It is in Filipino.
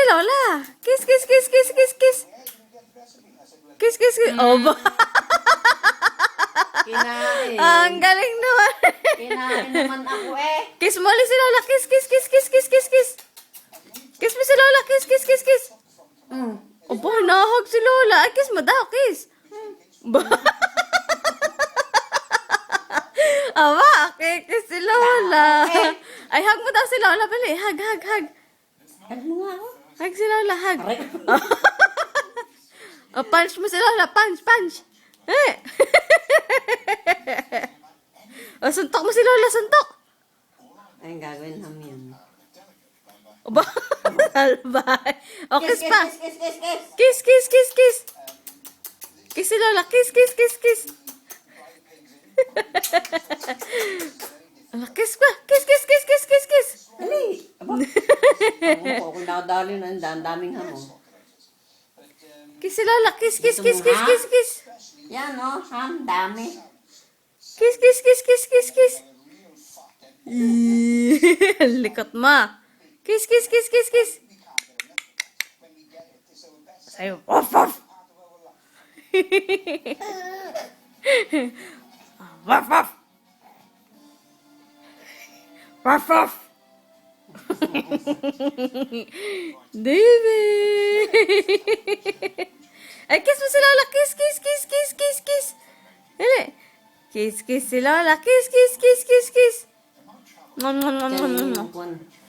Lola. Kiss, kiss, kiss, kiss, kiss, kiss. Kiss, kiss, kiss. Oh, ba? Kinain. Ang galing naman. Kinain naman ako eh. Kiss mo ulit si Lola. Kiss, kiss, kiss, kiss, kiss, kiss, kiss. Kiss mo si Lola. Kiss, kiss, kiss, kiss. Opo, nahag si Lola. Ay, kiss mo daw. Kiss. Ba? Aba, kiss si Lola. Ay, hug mo daw si Lola. Bali, hug, hug, hug. Hug mo nga ako. Hug si Lola, hug. Aray. Oh, punch mo si Lola. Punch, punch. Eh. Oh, suntok mo si Lola, suntok. Ay, gagawin namin yun. Aba, salbay. Oh, kiss pa. Kiss, kiss, kiss, kiss. Kiss, kiss, kiss, kiss. Kiss si Lola. Kiss, kiss, kiss, kiss. Ala, kiss pa. Kiss, kiss, kiss, kiss, kiss, kiss. Dali. Aba. Ako nakadali na. Ang daming hamon. Kiss si Lola. Kiss, kiss, kiss, kiss, kiss, kiss. Yan o, ham, dami. Kiss, kiss, kiss, kiss, kiss, kiss. Likot ma. Kiss, kiss, kiss, kiss, kiss. Sa'yo. Off, off. Waf, waf. Waf, waf. David. Ay, kiss mo si Lola. Kiss, kiss, kiss, kiss, kiss, kiss. Dali. Kiss, kiss si Lola. Kiss, kiss, kiss, kiss, kiss. Nom, nom, nom, nom, nom. Yan,